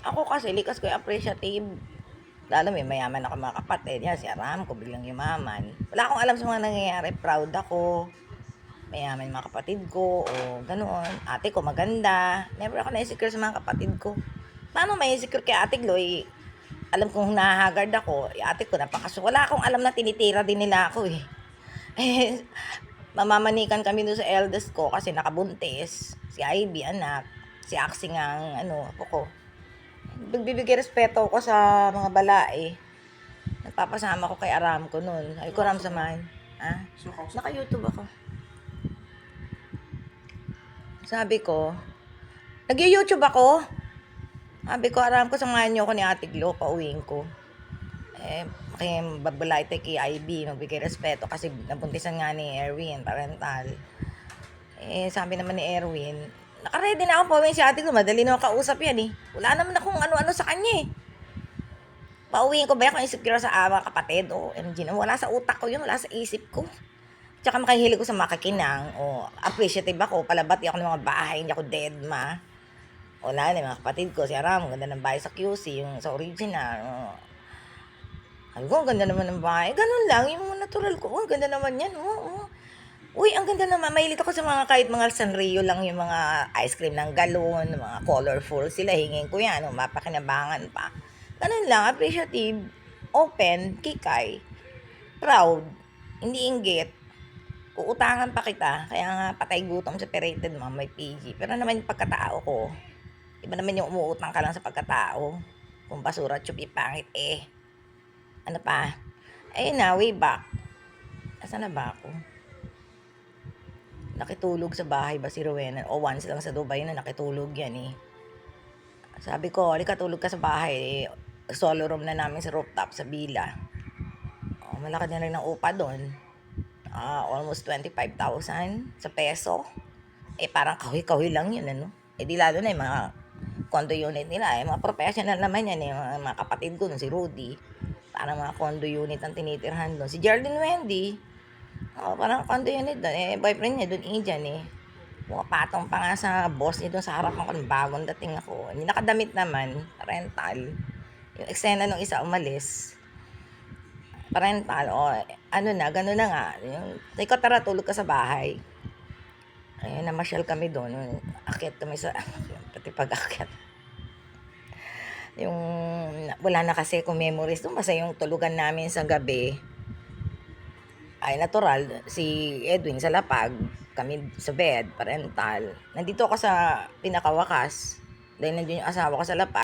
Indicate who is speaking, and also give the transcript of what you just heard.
Speaker 1: Ako kasi likas ko yung appreciative. Lalo may mayaman ako mga kapatid. Yan, si Aram ko biglang yumaman. Wala akong alam sa mga nangyayari. Proud ako. Mayaman yung mga kapatid ko. O ganoon. Ate ko maganda. Never ako na-insecure sa mga kapatid ko. Paano may insecure kay Ate Gloy? Alam kong nahahagard ako. Ate ko napakaso. Wala akong alam na tinitira din nila ako eh. Eh, mamamanikan kami doon sa eldest ko kasi nakabuntis. Si Ivy, anak. Si Axie nga ang ako ko. Nagbibigay respeto ko sa mga balae. Nagpapasama ko kay Aram ko noon. Ay ko Ram samahan. Ha? Naka-YouTube ako. Sabi ko, nag-YouTube ako. Sabi ko, Aram ko samahan niyo ako ni Ate Glo, pauwiin ko. Babalay tayo kay IB, magbigay respeto kasi nabuntisan nga ni Erwin, parental. Sabi naman ni Erwin, naka-ready na ako pauwiin si Ate Glo, madali na kausap yan eh. Wala naman akong ano-ano sa kanya eh. Pauwiin ko ba kung insecure sa mga kapatid? O MG na, wala sa utak ko yun, wala sa isip ko. Tsaka makahilig ko sa makakinang, o appreciative ako, palabati ako ng mga bahay, hindi ako dead ma. Wala na, mga kapatid ko, si Aram, ganda ng bahay sa QC, yung sa original. Sabi ko, ang ganda naman ng bahay. Ganun lang, yung mga natural ko, ang ganda naman yan. Uy, ang ganda naman. Mahilig ako sa mga kahit mga Sanrio lang yung mga ice cream ng galon, mga colorful sila. Hingin ko yan, mapakinabangan pa. Ganun lang, appreciative, open, kikay, proud, hindi inggit. Uutangan pa kita, kaya nga patay gutom separated mo, may PG. Pero naman yung pagkatao ko, iba naman yung umuutang ka lang sa pagkatao. Kung basura, chupi, pangit Ano pa? Ayun na, way back. Asan na ba ako? Nakitulog sa bahay ba si Rowena? O once lang sa Dubai na nakitulog yan eh. Sabi ko, halika tulog ka sa bahay. Solo room na namin sa rooftop sa Bila. Malaki na rin ang upa doon. Almost 25,000 sa peso. Parang kahoy-kahoy lang yun, ano? Di lalo na yung mga condo unit nila. Mga professional naman yan, mga kapatid ko, si Rudy. Parang mga condo unit ang tinitirhan doon. Si Geraldine Wendy, parang condo unit doon. Boyfriend niya doon, Indian Pumapatong pa nga sa boss niya doon sa harapan ko. Bagong dating ako. Hindi nakadamit naman, rental. Yung eksena nung isa umalis, parental, gano'n na nga. Ikaw tara, tulog ka sa bahay. Ayun, namasyal kami doon. Akyat kami sa, pati pag-akyat. Yung, wala na kasi kung memories doon. Basta yung tulugan namin sa gabi, ay natural, si Edwin sa lapag, kami sa bed, parental. Nandito ako sa pinakawakas, dahil nandiyon yung asawa ko sa lapag.